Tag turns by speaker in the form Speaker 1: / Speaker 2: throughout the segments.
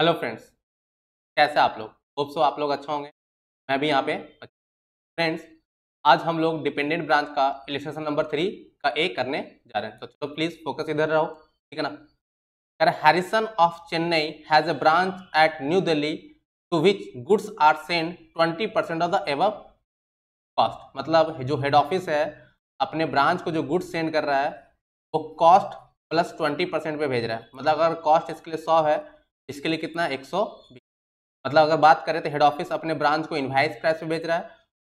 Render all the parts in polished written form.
Speaker 1: Hello friends, कैसे आप लोग? होप सो आप लोग अच्छा होंगे। मैं भी यहाँ पे फ्रेंड्स, आज हम लोग डिपेंडेंट ब्रांच का इलिस्ट्रेशन नंबर 3 का ए करने जा रहे हैं। तो चलो प्लीज फोकस इधर रहो, ठीक है ना। कह रहा Harrison of Chennai has a branch at New Delhi to which goods are send 20% of the above cost. मतलब जो हेड ऑफिस है अपने ब्रांच को जो गुड्स सेंड कर रहा है वो कॉस्ट प्लस 20% पे भेज रहा है। मतलब अगर कॉस्ट इसके लिए 100 है, इसके लिए कितना है 120। मतलब अगर बात करें तो हेड ऑफिस अपने ब्रांच को इनवाइस प्राइस पे बेच रहा है,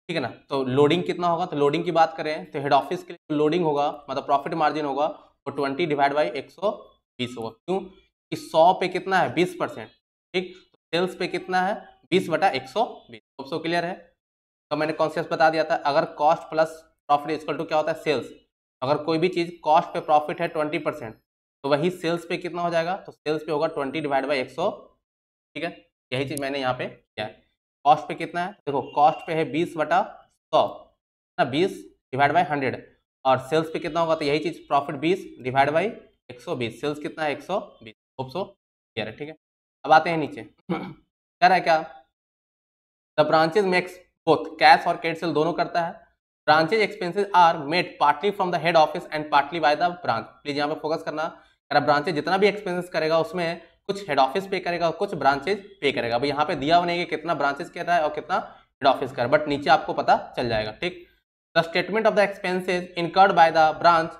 Speaker 1: ठीक है ना। तो लोडिंग कितना होगा, तो लोडिंग की बात करें तो हेड ऑफिस के लिए लोडिंग होगा मतलब प्रॉफिट मार्जिन होगा वो 20 डिवाइड बाई 120 होगा। क्यों कि 100 पे कितना है 20%, ठीक। तो सेल्स पे कितना है 20/120। तो क्लियर है। तो मैंने कॉन्सेप्ट बता दिया था, अगर cost plus profit equal to क्या होता है सेल्स। अगर कोई भी चीज कॉस्ट पे प्रॉफिट है 20%, तो वही सेल्स पे कितना हो जाएगा, तो सेल्स पे होगा 20 डिवाइड बाई 100, ठीक है। यही चीज मैंने यहाँ पे किया है। कॉस्ट पे कितना है, देखो कॉस्ट पे है 20/100 ना, 20 डिवाइड बाई 100। और सेल्स पे कितना होगा, तो यही चीज प्रॉफिट 20 डिवाइड बाई 120। सेल्स कितना है 120। होप सो क्लियर है, ठीक है। अब आते हैं नीचे कह रहा है क्या, the branches makes both cash और क्रेडिट सेल दोनों करता है। Branches expenses are made partly from the head office and partly by the branch. Please यहाँ पे फोकस करना। ब्रांचेज जितना भी एक्सपेंसेस करेगा उसमें कुछ हेड ऑफिस पे करेगा और कुछ ब्रांचेज पे करेगा। अभी यहाँ पे दिया हुआ नहीं है कितना ब्रांचेज कर रहा है और कितना हेड ऑफिस कर, बट नीचे आपको पता चल जाएगा, ठीक। The statement of the expenses incurred by the branch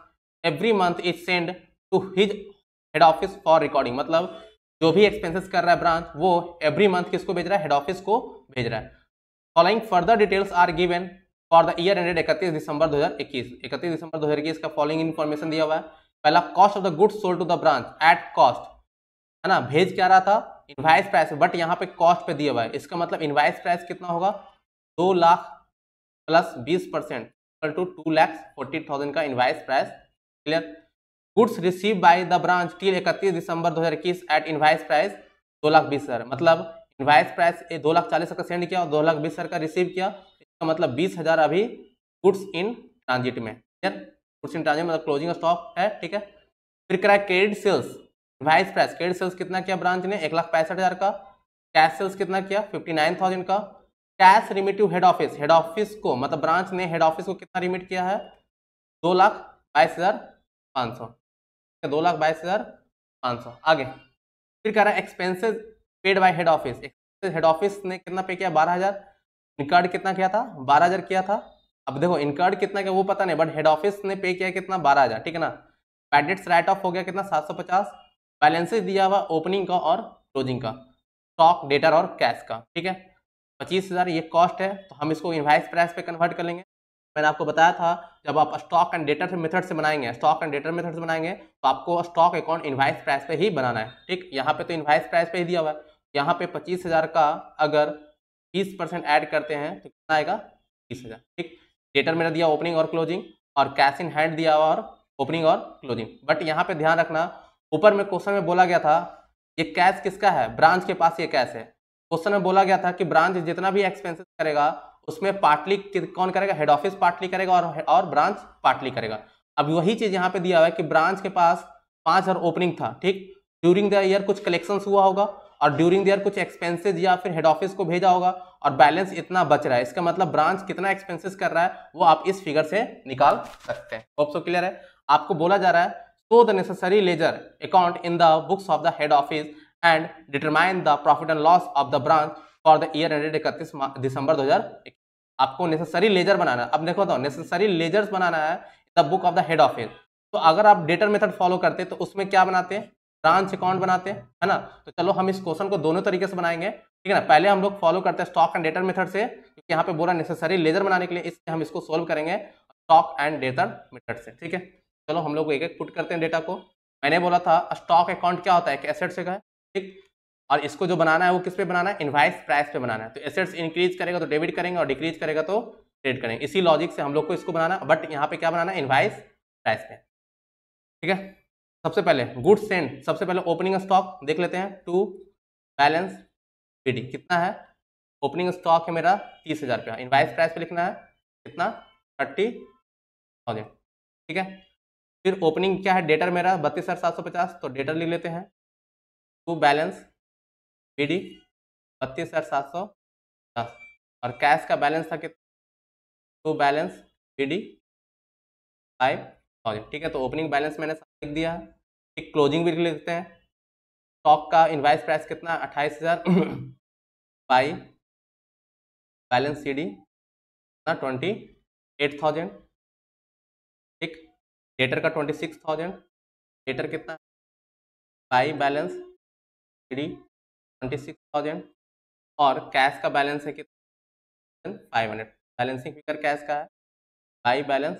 Speaker 1: every month is send to his head office for recording. मतलब जो भी एक्सपेंसेस कर रहा है ब्रांच वो एवरी मंथ किसको भेज रहा है, हेड ऑफिस को भेज रहा है। Following further details are given for the year ended 31 दिसंबर 2021। 31 दिसंबर 2021 का फॉलोइंग इन्फॉर्मेशन दिया हुआ है। पहला, cost of the goods sold to the branch at cost, है ना। भेज क्या रहा था इनवाइस प्राइस, बट यहाँ पे कॉस्ट पे दिया हुआ है। इसका मतलब इनवाइस प्राइस कितना होगा, 2 लाख प्लस 20% टू 2,40,000 का invoice price. Clear. Goods receive by the branch till 31 December 2021 at invoice price 2,20,000। मतलब इनवाइस प्राइस 2,40,000 का सेंड किया और 2,20,000 का रिसीव किया। इसका मतलब 20,000 अभी गुड्स इन ट्रांजिट में। क्लियर। गुड्स इन ट्रांजिट मतलब क्लोजिंग स्टॉक है, ठीक है। फिर करा credit sales, invoice price credit sales कितना किया ब्रांच ने 1,65,000 का। कैश सेल्स कितना किया 59,000 का। Cash remit to head office, head office को मतलब ब्रांच ने हेड ऑफिस को कितना रिमिट किया है 2,22,500, 2,22,500। आगे फिर कह रहा है expenses paid by head office. Head office ने कितना पे किया 12,000। इनकर्ड कितना किया था 12,000 किया था। अब देखो इनकर्ड कितना किया वो पता नहीं, बट हेड ऑफिस ने पे किया कितना 12,000, ठीक है ना। बैड डेट्स राइट ऑफ हो गया कितना 750। बैलेंसेस दिया हुआ ओपनिंग का और क्लोजिंग का, स्टॉक डेटर और कैश का, ठीक है। 25,000 ये कॉस्ट है, तो हम इसको इनवाइस प्राइस पे कन्वर्ट कर लेंगे। मैंने आपको बताया था जब आप स्टॉक एंड डेटर मेथड से बनाएंगे, स्टॉक एंड डेटर मेथड से बनाएंगे तो आपको स्टॉक अकाउंट इनवाइस प्राइस पे ही बनाना है, ठीक। यहाँ पे तो इनवाइस प्राइस पे ही दिया हुआ है। यहाँ पे 25,000 का अगर 20% ऐड करते हैं तो कितना आएगा 30,000, ठीक। डेटर मेरा दिया ओपनिंग और क्लोजिंग, और कैश इन हैंड दिया हुआ और ओपनिंग और क्लोजिंग। बट यहाँ पे ध्यान रखना, ऊपर में क्वेश्चन में बोला गया था ये कैश किसका है, ब्रांच के पास ये कैश है। क्वेश्चन में बोला गया था कि ब्रांच जितना भी एक्सपेंसेस करेगा उसमें पार्टली कौन करेगा, हेड ऑफिस पार्टली करेगा और ब्रांच पार्टली करेगा। अब वही चीज यहाँ पे दिया हुआ है कि ब्रांच के पास 5,000 ओपनिंग था, ठीक। ड्यूरिंग द ईयर कुछ कलेक्शन हुआ होगा और ड्यूरिंग द ईयर कुछ एक्सपेंसेस या फिर हेड ऑफिस को भेजा होगा और बैलेंस इतना बच रहा है। इसका मतलब ब्रांच कितना एक्सपेंसेस कर रहा है वो आप इस फिगर से निकाल सकते हैं। होप सो क्लियर है। आपको बोला जा रहा है so the necessary ledger account in the books of the head office and determine the profit and loss of the branch for the year ended 31 दिसंबर 2021। आपको नेसेसरी लेजर बनाना है। अब देखो तो नेसेसरी लेजर्स बनाना है the book of the head office. तो अगर आप debtor method follow करते तो उसमें क्या बनाते हैं, ब्रांच अकाउंट बनाते हैं, है ना। तो चलो हम इस क्वेश्चन को दोनों तरीके से बनाएंगे, ठीक है ना। पहले हम लोग फॉलो करते हैं स्टॉक एंड डेटर मेथड से, क्योंकि यहाँ पे बोला नेसेसरी लेजर बनाने के लिए, इसलिए हम इसको सोल्व करेंगे स्टॉक एंड डेटर मेथड से, ठीक है। चलो हम लोग एक एक पुट करते हैं डेटा को। मैंने बोला था स्टॉक अकाउंट क्या होता है, एक एसेट से का है, ठीक। और इसको जो बनाना है वो किस पे बनाना है, इनवाइस प्राइस पे बनाना है। तो एसेट्स इंक्रीज करेगा तो डेबिट करेंगे और डिक्रीज करेगा तो क्रेडिट करेंगे। इसी लॉजिक से हम लोग को इसको बनाना, बट यहाँ पे क्या बनाना है इनवाइस प्राइस पे, ठीक है। सबसे पहले गुड्स सेंड, सबसे पहले ओपनिंग स्टॉक देख लेते हैं, टू बैलेंस पीडी कितना है, ओपनिंग स्टॉक है मेरा 30,000 रुपया, इनवाइस प्राइस पे लिखना है कितना 30,000, ठीक है। फिर ओपनिंग क्या है, डेटर मेरा 32,750, तो डेटर लिख लेते हैं, टू बैलेंस BD 32,710 और कैश का बैलेंस था कितना, टू बैलेंस BD 5,000। ठीक है, तो ओपनिंग बैलेंस मैंने लिख दिया है, एक क्लोजिंग भी लिख लेते हैं। स्टॉक का इनवाइस प्राइस कितना 28,000 बाई बैलेंस CD ना 28,000। ठीक, डेटर का 26,000, डेटर कितना बाई बैलेंस CD 26,000 और कैश का बैलेंस है कितना 500। बैलेंसिंग फिगर कैश का है बाई बैलेंस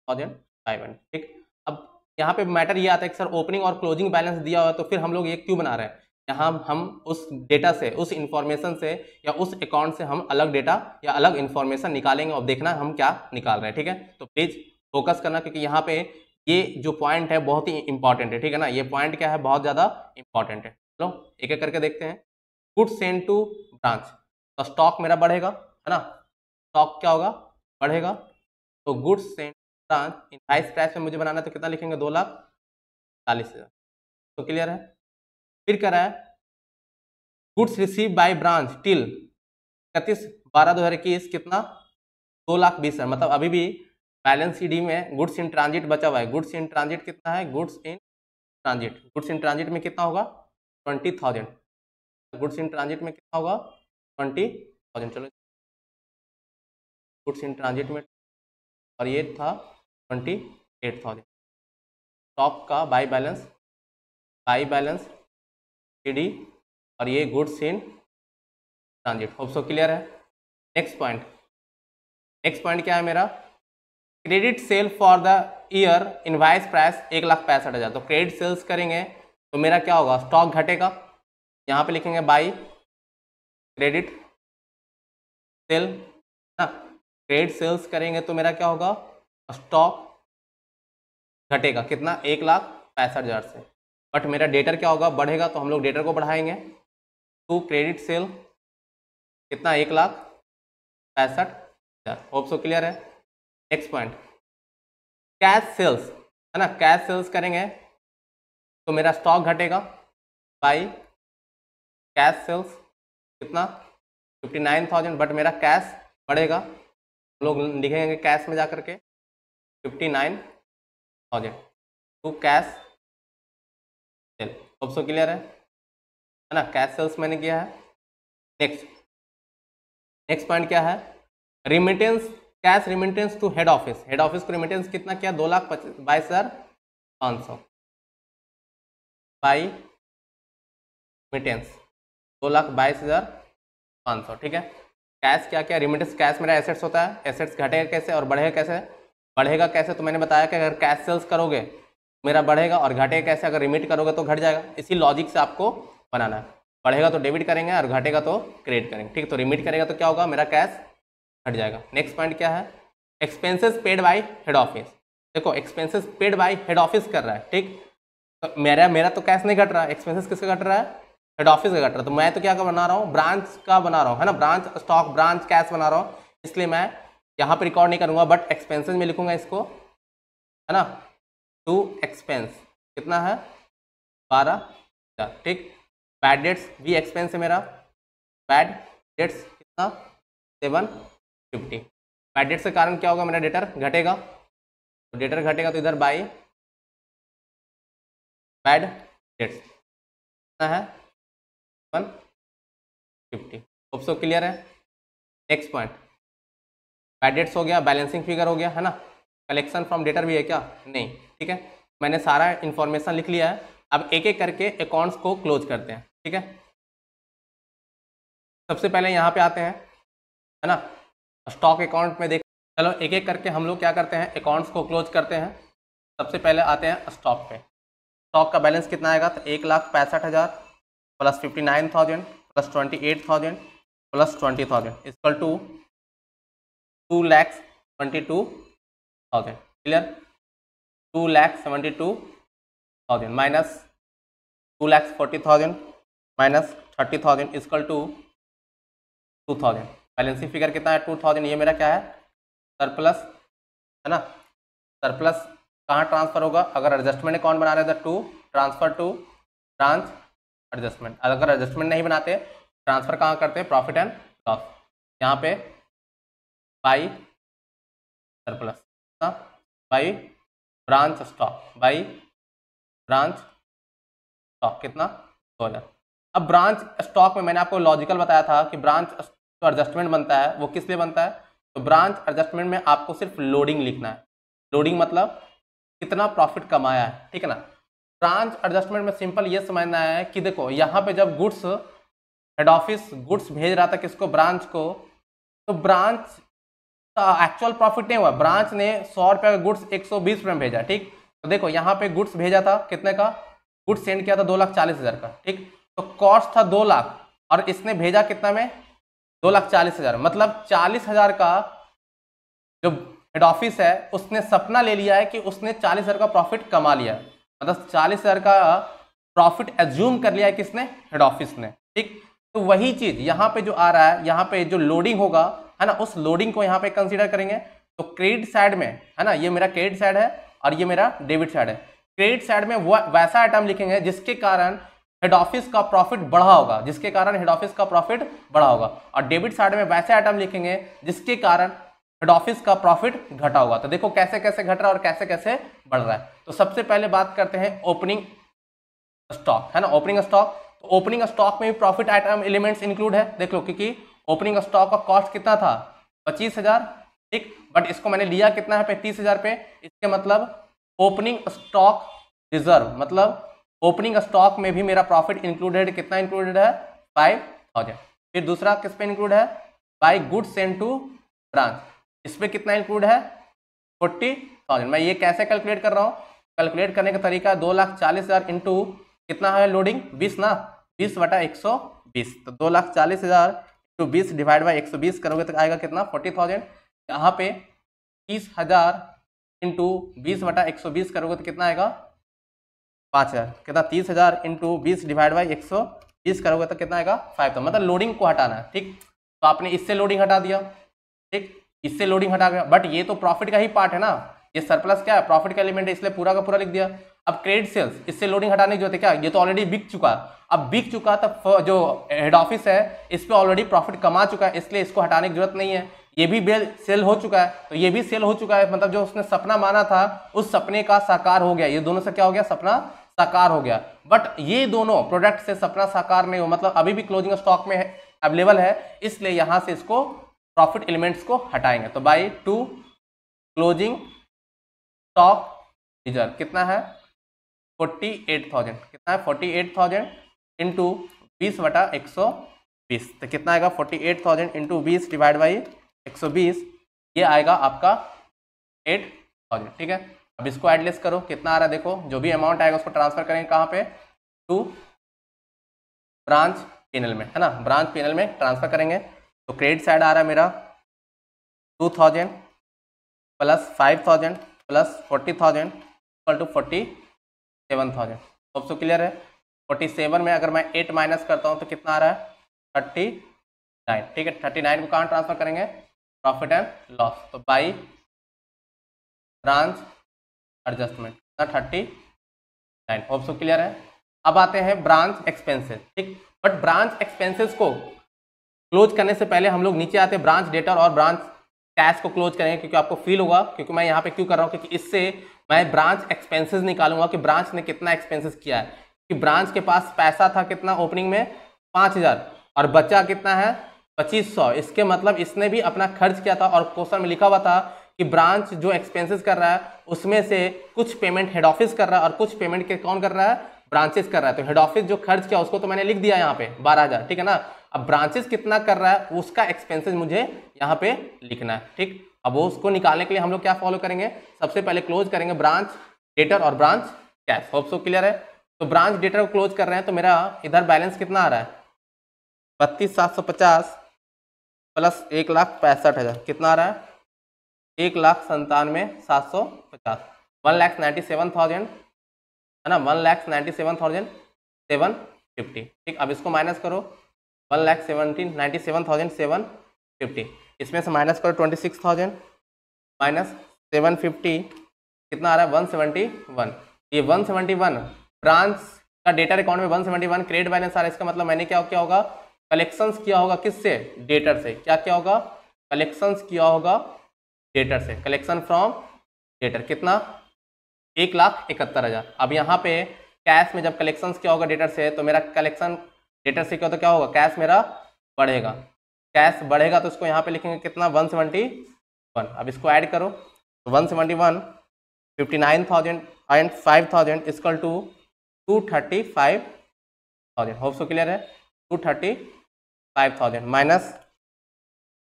Speaker 1: 1,500। ठीक, अब यहाँ पे मैटर ये आता है कि सर ओपनिंग और क्लोजिंग बैलेंस दिया हुआ है तो फिर हम लोग ये क्यों बना रहे हैं। यहाँ हम उस डेटा से, उस इंफॉर्मेशन से या उस अकाउंट से हम अलग डेटा या अलग इंफॉर्मेशन निकालेंगे और देखना हम क्या निकाल रहे हैं। ठीक है, तो प्लीज फोकस करना, क्योंकि यहाँ पे ये जो पॉइंट है बहुत ही इंपॉर्टेंट है। ठीक है ना, ये पॉइंट क्या है, बहुत ज्यादा इंपॉर्टेंट है। चलो एक एक करके देखते हैं। गुड्स सेंड टू ब्रांच, तो स्टॉक मेरा बढ़ेगा, है ना, स्टॉक क्या होगा, बढ़ेगा। तो goods send branch invoice price में मुझे बनाना है तो कितना लिखेंगे 2,40,000। तो क्लियर है। फिर कह रहा है goods receive by branch till 31/12/2021 कितना 2,20,000। मतलब अभी भी बैलेंस CD में गुड्स इन ट्रांजिट बचा हुआ है। गुड्स इन ट्रांजिट कितना है, goods in transit, goods in transit में कितना होगा 20,000। गुड्स इन ट्रांजिट में कितना होगा 20,000। चलो गुड्स इन ट्रांजिट में, और ये था 28,000। स्टॉक का बाई बैलेंस CD और ये goods in transit. Hope so clear है। नेक्स्ट पॉइंट क्या है मेरा, credit sale for the year invoice price 1,65,000। तो क्रेडिट सेल्स करेंगे तो मेरा क्या होगा, स्टॉक घटेगा। यहाँ पे लिखेंगे बाई क्रेडिट सेल ना, क्रेडिट सेल्स करेंगे तो मेरा क्या होगा, स्टॉक घटेगा कितना 1,65,000 से। बट मेरा डेटर क्या होगा, बढ़ेगा, तो हम लोग डेटर को बढ़ाएंगे। तो क्रेडिट सेल कितना 1,65,000। होप सो क्लियर है। नेक्स्ट पॉइंट कैश सेल्स, है ना, कैश सेल्स करेंगे तो मेरा स्टॉक घटेगा बाई कैश सेल्स कितना 59,000। बट मेरा कैश बढ़ेगा, हम लोग लिखेंगे कैश में जाकर के 59,000 to cash sale. Hope so clear है ना, कैश सेल्स मैंने किया है। नेक्स्ट पॉइंट क्या है, remittance, cash remittance to head office. Head office को रिमिटेंस कितना किया 2,22,500 बाई रिमिटेंस 2,22,500। ठीक है, कैश क्या क्या, रिमिटेंस कैश मेरा एसेट्स होता है, एसेट्स घटेगा कैसे और बढ़ेगा कैसे। बढ़ेगा कैसे, तो मैंने बताया कि अगर कैश सेल्स करोगे मेरा बढ़ेगा, और घटेगा कैसे, अगर रिमिट करोगे तो घट जाएगा। इसी लॉजिक से आपको बनाना है, बढ़ेगा तो डेबिट करेंगे और घटेगा तो क्रेडिट करेंगे। ठीक, तो रिमिट करेगा तो क्या होगा, मेरा कैश घट जाएगा। नेक्स्ट पॉइंट क्या है, expenses paid by head office. देखो expenses paid by head office कर रहा है। ठीक, तो मेरा तो कैश नहीं घट रहा है, एक्सपेंसेस किसका घट रहा है, हेड ऑफिस का घट रहा है। तो मैं तो क्या बना रहा हूँ, ब्रांच का बना रहा हूँ, है ना, ब्रांच स्टॉक ब्रांच कैश बना रहा हूँ, इसलिए मैं यहाँ पे रिकॉर्ड नहीं करूँगा, बट एक्सपेंसेस में लिखूंगा इसको, है ना, टू एक्सपेंस कितना है 12,000। ठीक, बैड डेट्स भी एक्सपेंस है मेरा, बैड डेट्स कितना 750। बैड डेट्स के कारण क्या होगा, मेरा डेटर घटेगा, तो डेटर घटेगा तो इधर बाई बैड डेट्स कितना है 150। होप सो क्लियर है। नेक्स्ट पॉइंट बैड डेट्स हो गया, बैलेंसिंग फिगर हो गया, है ना, कलेक्शन फ्रॉम डेटर भी है क्या, नहीं। ठीक है, मैंने सारा इंफॉर्मेशन लिख लिया है। अब एक एक करके अकाउंट्स को क्लोज करते हैं। ठीक है, सबसे पहले यहाँ पे आते हैं, है ना, स्टॉक अकाउंट में देख, चलो एक एक करके हम लोग क्या करते हैं, अकाउंट्स को क्लोज करते हैं। सबसे पहले आते हैं स्टॉक पे। स्टॉक का बैलेंस कितना आएगा, तो 1,65,000 plus 59,000 plus 28,000 plus 20,000 equal to 2,22,000। Clear, 2,72,000 minus 2,40,000 minus 30,000 equal to 2,000। Balancing figure कितना है 2,000। ये मेरा क्या है, सरप्लस, है ना, सरप्लस कहाँ ट्रांसफर होगा, अगर एडजस्टमेंट अकाउंट बना रहे थे to transfer to branch adjustment. अगर एडजस्टमेंट नहीं बनाते ट्रांसफर कहाँ करते हैं, प्रॉफिट एंड लॉस। यहाँ पे by surplus by branch stock, by branch stock कितना 2000। अब ब्रांच स्टॉक में मैंने आपको लॉजिकल बताया था कि ब्रांच जो एडजस्टमेंट बनता है वो किस लिए बनता है, तो ब्रांच एडजस्टमेंट में आपको सिर्फ लोडिंग लिखना है। लोडिंग मतलब कितना प्रॉफिट कमाया है, ठीक है ना। ब्रांच एडजस्टमेंट में सिंपल ये समझना है कि देखो यहाँ पे जब गुड्स हेड ऑफिस गुड्स भेज रहा था किसको, ब्रांच को, तो ब्रांच का एक्चुअल प्रॉफिट नहीं हुआ, ब्रांच ने 100 रुपये का गुड्स 120 रुपये में भेजा, ठीक। तो देखो यहाँ पे गुड्स भेजा था कितने का, गुड्स सेंड किया था 2,40,000 का, ठीक। तो कॉस्ट था 2 लाख और इसने भेजा कितना में 2,40,000, मतलब 40,000 का जो हेड ऑफिस है उसने सपना ले लिया है कि उसने 40,000 का प्रॉफिट कमा लिया है, मतलब 40,000 का प्रॉफिट एज्यूम कर लिया है किसने, हेड ऑफिस ने, ठीक। तो वही चीज यहाँ पे जो आ रहा है, यहाँ पे जो लोडिंग होगा है ना, उस लोडिंग को यहाँ पे कंसीडर करेंगे। तो क्रेडिट साइड में है ना, ये मेरा क्रेडिट साइड है और ये मेरा डेबिट साइड है। क्रेडिट साइड में वो वैसा आइटम लिखेंगे जिसके कारण हेड ऑफिस का प्रॉफिट बढ़ा होगा, जिसके कारण हेड ऑफिस का प्रॉफिट बढ़ा होगा, और डेबिट साइड में वैसे आइटम लिखेंगे जिसके कारण हेड ऑफिस का प्रॉफिट घटा होगा। तो देखो कैसे कैसे घट रहा है और कैसे कैसे बढ़ रहा है। तो सबसे पहले बात करते हैं ओपनिंग स्टॉक, है ना, ओपनिंग स्टॉक। तो ओपनिंग स्टॉक में भी प्रॉफिट आइटम एलिमेंट्स इंक्लूड है, देख लो, क्योंकि ओपनिंग स्टॉक का कॉस्ट कितना था 25,000, ठीक, बट इसको मैंने लिया कितना है पे 30,000 पे। इसके मतलब ओपनिंग स्टॉक रिजर्व, मतलब ओपनिंग स्टॉक में भी मेरा प्रॉफिट इंक्लूडेड, कितना इंक्लूडेड है 5,000। फिर दूसरा किस पे इंक्लूड है, by goods send to branch, इस पे कितना इंक्लूड है 40,000। मैं ये कैसे कैलकुलेट कर रहा हूँ, कैलकुलेट करने का तरीका 2,40,000 इंटू कितना है लोडिंग 20 ना, 20/120, तो 2,40,000 इंटू 20 डिवाइड बाई 120 करोगे तो आएगा कितना 40,000। यहाँ पे 30,000 इंटू 20/120 करोगे तो कितना आएगा 5,000, कितना 30,000 इंटू 20 डिवाइड बाई 120 करोगे तो कितना आएगा 5,000। मतलब लोडिंग को हटाना है, ठीक। तो आपने इससे लोडिंग हटा दिया, ठीक, इससे लोडिंग हटा गया, बट ये तो प्रॉफिट का ही पार्ट है ना, ये सरप्लस क्या है, प्रॉफिट का एलिमेंट है, इसलिए पूरा का पूरा लिख दिया। अब क्रेडिट सेल्स, इससे लोडिंग हटाने की जरूरत है क्या, ये तो ऑलरेडी बिक चुका, अब बिक चुका तो जो हेड ऑफिस है इस पे ऑलरेडी प्रॉफिट कमा चुका है, इसलिए इसको हटाने की जरूरत नहीं है। ये भी बिल सेल हो चुका है, तो ये भी सेल हो चुका है, मतलब जो उसने सपना माना था उस सपने का साकार हो गया, ये दोनों से क्या हो गया, सपना साकार हो गया। बट ये दोनों प्रोडक्ट से सपना साकार नहीं हो, मतलब अभी भी क्लोजिंग स्टॉक में अवेलेबल है, इसलिए यहां से इसको प्रॉफिट एलिमेंट्स को हटाएंगे। तो by two closing stock reserve कितना है 48,000, कितना है 48,000 इंटू 20/120, तो कितना आएगा 48,000 इंटू 20 डिवाइड बाई 120, ये आएगा आपका 8,000, ठीक है। अब इसको एडलेस करो, कितना आ रहा है देखो, जो भी अमाउंट आएगा उसको ट्रांसफर करेंगे कहाँ पे, टू ब्रांच पीएनएल में, है ना, ब्रांच पीएनएल में ट्रांसफर करेंगे। तो क्रेडिट साइड आ रहा है मेरा 2,000 प्लस 5,000 प्लस 40,000 इक्वल टू 47,000। अब तो क्लियर है। 47 में अगर मैं 8 माइनस करता हूँ तो कितना आ रहा है 39, ठीक है। 39 को कहाँ ट्रांसफर करेंगे, प्रॉफिट एंड लॉस, तो by branch adjustment 39। Hope so clear है। अब आते हैं ब्रांच एक्सपेंसेस, ठीक। बट ब्रांच एक्सपेंसेस को क्लोज करने से पहले हम लोग नीचे आते हैं ब्रांच डेटर और ब्रांच कैश को क्लोज करेंगे, क्योंकि आपको फील होगा, क्योंकि मैं यहाँ पे क्यों कर रहा हूँ, क्योंकि इससे मैं ब्रांच एक्सपेंसेस निकालूंगा कि ब्रांच ने कितना एक्सपेंसेस किया है। कि ब्रांच के पास पैसा था कितना ओपनिंग में 5,000 और बचा कितना है 2,500, इसके मतलब इसने भी अपना खर्च किया था, और क्वेश्चन में लिखा हुआ था कि ब्रांच जो एक्सपेंसेस कर रहा है उसमें से कुछ पेमेंट हेड ऑफिस कर रहा है और कुछ पेमेंट के कौन कर रहा है, ब्रांचेस कर रहा है। तो हेड ऑफिस जो खर्च किया उसको तो मैंने लिख दिया यहाँ पे 12,000, ठीक है ना। अब ब्रांचेस कितना कर रहा है उसका एक्सपेंसेस मुझे यहाँ पे लिखना है, ठीक। अब वो उसको निकालने के लिए हम लोग क्या फॉलो करेंगे, सबसे पहले क्लोज करेंगे ब्रांच डेटर और branch cash. Hope so clear है। तो ब्रांच डेटर को क्लोज कर रहे हैं, तो मेरा इधर बैलेंस कितना आ रहा है 32,750 प्लस 1,65,000, कितना आ रहा है 1,97,750, 1,97,000 है ना, 1,97,750, ठीक। अब इसको माइनस करो 1,97,750, इसमें से माइनस करो 26,000 माइनस 750, कितना आ रहा है 171। ये 171 ब्रांच डेटर अकाउंट में 171 क्रेडिट बैलेंस आ रहा है, इसका मतलब मैंने क्या क्या होगा, कलेक्शंस किया होगा किससे, डेटर से। क्या क्या होगा, कलेक्शंस किया होगा डेटर से, कलेक्शन फ्रॉम डेटर कितना, 1,71,000। अब यहाँ पे कैश में जब कलेक्शंस क्या होगा डेटर से, तो मेरा कलेक्शन डेटर से क्या, तो क्या होगा, कैश मेरा बढ़ेगा। कैश बढ़ेगा तो इसको यहाँ पे लिखेंगे कितना, 171। अब इसको ऐड करो तो 171 59,000 and 5,000 equal to 235,000। Hope so clear है। 235,000 माइनस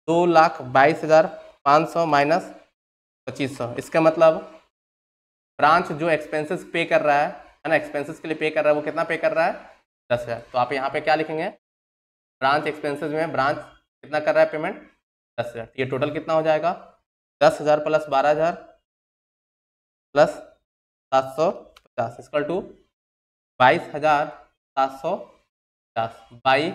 Speaker 1: 2,22,500 माइनस 2,500। इसका मतलब ब्रांच जो एक्सपेंसेस पे कर रहा है ना, एक्सपेंसेस के लिए पे कर रहा है, वो कितना पे कर रहा है, 10,000। तो आप यहाँ पे क्या लिखेंगे, ब्रांच एक्सपेंसेस में ब्रांच कितना कर रहा है पेमेंट, 10,000। ये टोटल कितना हो जाएगा, 10,000 plus 12,000 plus 750 equal to 22,750 by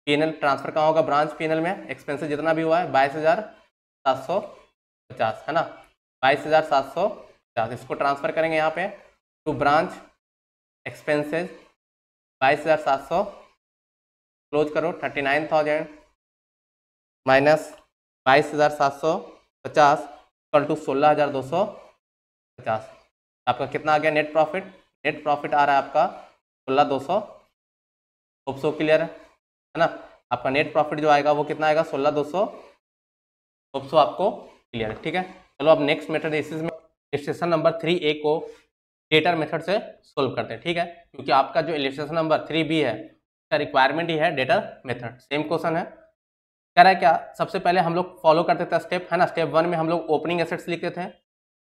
Speaker 1: PNL transfer कहाँ होगा, ब्रांच पीएनएल में एक्सपेंसेस जितना भी हुआ है 22,750 है ना, 22,750 इसको ट्रांसफर करेंगे यहाँ पे टू ब्रांच एक्सपेंसेस 22,700 क्लोज करो 39,000 माइनस 22,750 इक्वल टू 16,250। आपका कितना आ गया नेट प्रॉफिट, नेट प्रॉफिट आ रहा है आपका 16,200। होप सो क्लियर है ना। आपका नेट प्रॉफिट जो आएगा वो कितना आएगा, 16,200। होप सो आपको क्लियर है, ठीक है। चलो अब नेक्स्ट मेथड इस में इलस्ट्रेशन नंबर 3A को डेटर मेथड से सोल्व करते हैं, ठीक है, क्योंकि आपका जो इलस्ट्रेशन नंबर 3B है उसका रिक्वायरमेंट ही है डेटर मेथड। सेम क्वेश्चन है, कह रहा है क्या, सबसे पहले हम लोग फॉलो करते थे स्टेप है ना, स्टेप 1 में हम लोग ओपनिंग एसेट्स लिखते थे।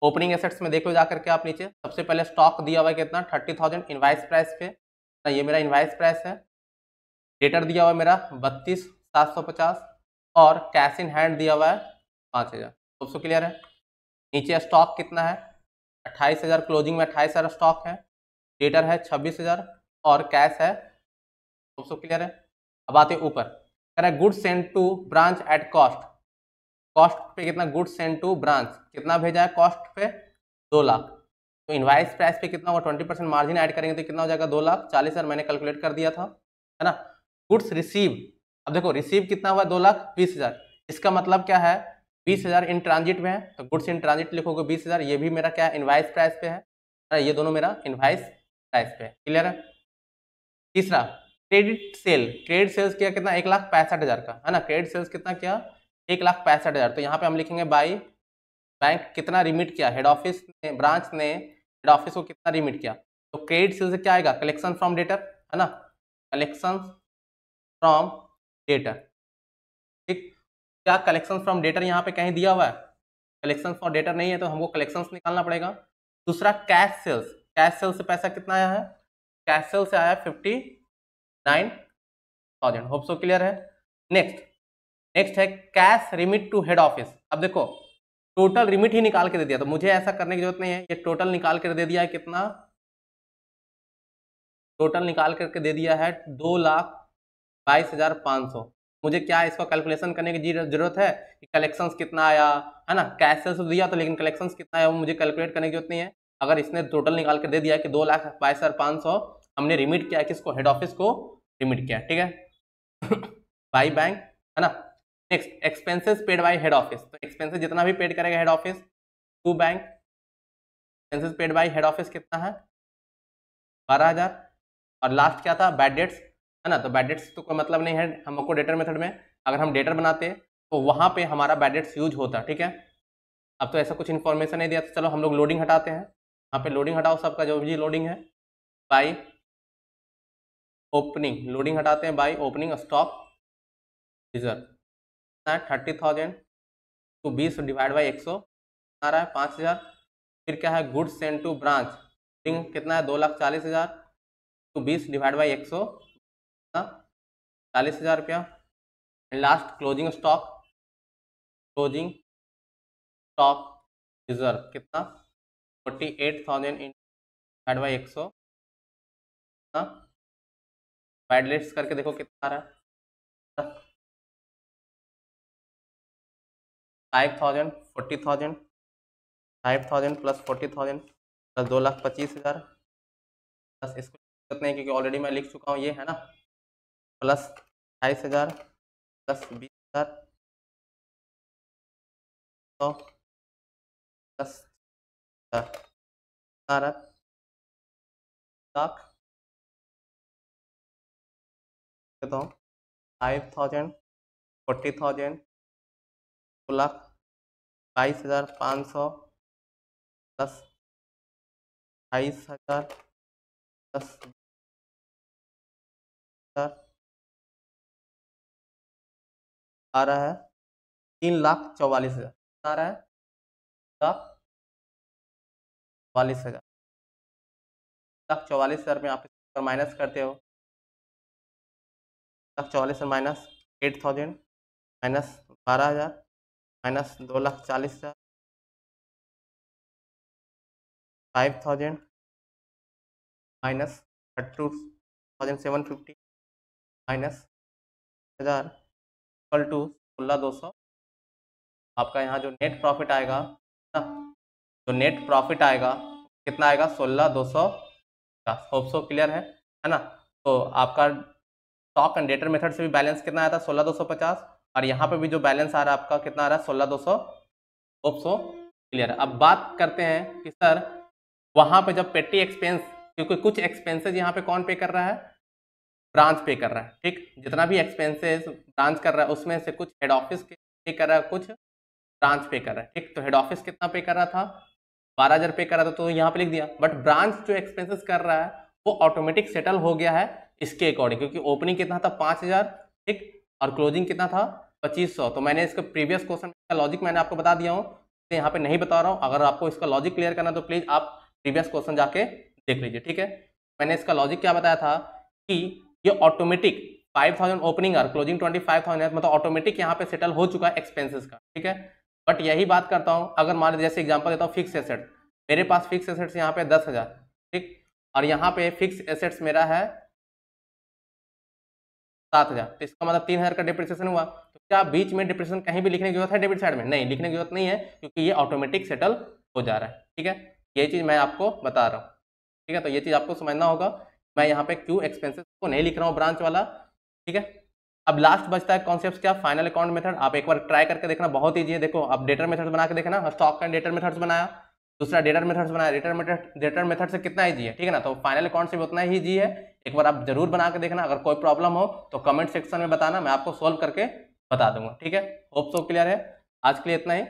Speaker 1: ओपनिंग एसेट्स में देख लो जाकर के आप नीचे, सबसे पहले स्टॉक दिया हुआ है कितना, 30,000 इनवाइस प्राइस पे, ये मेरा इनवाइस प्राइस है। डेटर दिया हुआ है मेरा 32,750 और कैश इन हैंड दिया हुआ है 5,000। सबसे क्लियर है। नीचे स्टॉक कितना है, 28,000, क्लोजिंग में 28,000 स्टॉक है, डेटर है 26,000 और कैश है। सबसे क्लियर है। अब आते ऊपर, कह रहा है goods send to branch at cost, cost पे कितना, गुड्स सेंड टू ब्रांच कितना भेजा है, कॉस्ट पे 2 लाख। तो इनवाइस प्राइस पे कितना होगा, 20% मार्जिन ऐड करेंगे तो कितना हो जाएगा, 2,40,000 मैंने कैलकुलेट कर दिया था है ना। गुड्स रिसीव, अब देखो रिसीव कितना हुआ, 2,20,000। इसका मतलब क्या है, 20,000 इन ट्रांजिट में है, तो गुड्स इन ट्रांजिट लिखोगे 20,000। ये भी मेरा क्या है, इनवाइस प्राइस पे है, ये दोनों मेरा इनवाइस प्राइस पे है। क्लियर है। तीसरा क्रेडिट सेल, क्रेडिट सेल्स किया कितना, 1,65,000 का है ना, क्रेडिट सेल्स कितना किया, 1,65,000। तो यहाँ पे हम लिखेंगे बाई बैंक कितना रिमिट किया, हेड ऑफिस ने, ब्रांच ने हेड ऑफिस को कितना रिमिट किया। तो क्रेडिट सेल्स से क्या आएगा, कलेक्शन फ्रॉम डेटर है ना, कलेक्शन फ्रॉम डेटर। ठीक, क्या कलेक्शन फ्रॉम डेटर यहाँ पे कहीं दिया हुआ है, कलेक्शन फ्रॉम डेटर नहीं है, तो हमको कलेक्शंस निकालना पड़ेगा। दूसरा कैश सेल्स, कैश सेल्स से पैसा कितना आया है, कैश सेल से आया 59,000। होप सो क्लियर है। नेक्स्ट है cash remit to head office. अब देखो टोटल रिमिट ही निकाल के दे दिया, तो मुझे ऐसा करने की जरूरत नहीं है, ये टोटल निकाल कर दे दिया है कितना, टोटल निकाल करके दे दिया है 2,22,500। मुझे क्या इसका कैलकुलेशन करने की जरूरत है कि कलेक्शंस कितना आया है ना, कैश सेल्स दिया तो, लेकिन कलेक्शंस कितना आया वो मुझे कैलकुलेट करने की जरूरत नहीं है। अगर इसने टोटल निकाल के दे दिया है कि 2,22,500 हमने रिमिट किया है, किसको, हेड ऑफिस को रिमिट किया, ठीक है बाई बैंक है ना। Next expenses paid by head office, तो एक्सपेंसेस जितना भी पेड करेगा head office to bank, expenses paid by head office कितना है, 12,000। और लास्ट क्या था, बैड डेट्स है ना, तो बैड डेट्स तो कोई मतलब नहीं है हमको डेटर मेथड में, अगर हम डेटर बनाते तो वहां पे हमारा बैड डेट्स यूज होता, ठीक है। अब तो ऐसा कुछ इन्फॉर्मेशन नहीं दिया, तो चलो हम लोग लोडिंग हटाते हैं। यहाँ पे लोडिंग हटाओ, सबका जो भी लोडिंग है बाई ओपनिंग, लोडिंग हटाते हैं बाई ओपनिंग स्टॉक रिजर्व, 30,000 तो 20 डिवाइड बाई 100 आ रहा है 5,000। फिर क्या है, गुड्स सेंड टू ब्रांच कितना है, 2,40,000 तो 20 डिवाइड बाई 100 40,000 रुपया। Last closing stock, closing stock reserve कितना, 48,000 डिवाइड बाई 100 बैडलेट्स करके देखो कितना आ रहा है, 5,000 40,000 5,000 प्लस 40,000 प्लस 2,25,000 प्लस इसको लिखते हैं क्योंकि ऑलरेडी मैं लिख चुका हूँ ये, है ना, plus 28,000 plus 20,000 100 plus 4 lakh 5,000 40,000 2 lakh 22,500 plus 28,000 plus आ रहा है 3,44,000 आ रहा है 3,44,000 1,44,000 में आप इसको माइनस करते हो, 1,44,000 minus 8,000 minus 12,000 minus 2,40,000 5,000 minus 32,750 minus 1,000 equal to 16,200। आपका यहाँ जो नेट प्रॉफिट आएगा ना, जो नेट प्रॉफिट आएगा कितना आएगा 16,200 का। होप सो क्लियर है ना। तो आपका स्टॉक एंड डेटर मेथड से भी बैलेंस कितना आया था 16,250 और यहाँ पे भी जो बैलेंस आ रहा है आपका कितना आ रहा है 16,200। होप सो क्लियर है। अब बात करते हैं कि सर वहाँ पे जब पेटी एक्सपेंस, क्योंकि कुछ एक्सपेंसेज यहाँ पे कौन पे कर रहा है, ब्रांच पे कर रहा है, ठीक, जितना भी एक्सपेंसेस ब्रांच कर रहा है उसमें से कुछ हेड ऑफिस पे कर रहा है, कुछ ब्रांच पे कर रहा है, ठीक। तो हेड ऑफिस कितना पे कर रहा था 12,000 पे कर रहा था, तो यहाँ पे लिख दिया। बट ब्रांच जो एक्सपेंसेस कर रहा है वो ऑटोमेटिक सेटल हो गया है इसके अकॉर्डिंग, क्योंकि ओपनिंग कितना था 5,000, ठीक, और क्लोजिंग कितना था 2,500। तो मैंने इसका प्रीवियस क्वेश्चन का लॉजिक मैंने आपको बता दिया हूँ, तो यहाँ पे नहीं बता रहा हूँ। अगर आपको इसका लॉजिक क्लियर करना तो प्लीज आप प्रीवियस क्वेश्चन जाके देख लीजिए, ठीक है। मैंने इसका लॉजिक क्या बताया था कि ये ऑटोमेटिक 5,000 ओपनिंग और क्लोजिंग 25,000, मतलब ऑटोमेटिक यहाँ पे सेटल हो चुका है एक्सपेंसेस का, ठीक है। बट यही बात करता हूँ, अगर मान लीजिए जैसे एग्जांपल देता हूँ फिक्स एसेट, मेरे पास फिक्स एसेट्स यहाँ पे 10,000, ठीक, और यहाँ पे फिक्स एसेट्स मेरा है 7,000, तो इसका मतलब 3,000 का डिप्रिसिएशन हुआ। तो क्या बीच में डिप्रिसिएशन कहीं भी लिखने की जरूरत है डेबिट साइड में? नहीं, लिखने की जरूरत नहीं है, क्योंकि ये ऑटोमेटिक सेटल हो जा रहा है, ठीक है। ये चीज मैं आपको बता रहा हूँ, ठीक है। तो ये चीज आपको समझना होगा। मैं यहाँ पे क्यों एक्सपेंसेस को नहीं लिख रहा हूँ ब्रांच वाला, ठीक है। अब लास्ट बचता है कॉन्सेप्ट क्या, फाइनल अकाउंट मेथड। आप एक बार ट्राई करके देखना, बहुत ईजी है। देखो आप डेटर मेथड्स बना के देखना, स्टॉक का डेटर मेथड्स बनाया, दूसरा डेटर मेथड्स बनाया, डेटर मेथड से कितना ईजी है, ठीक है ना। तो फाइनल अकाउंट से भी उतना ही ईजी है। एक बार आप जरूर बना के देखना। अगर कोई प्रॉब्लम हो तो कमेंट सेक्शन में बताना, मैं आपको सोल्व करके बता दूंगा, ठीक है। होप सो क्लियर है। आज के लिए इतना ही।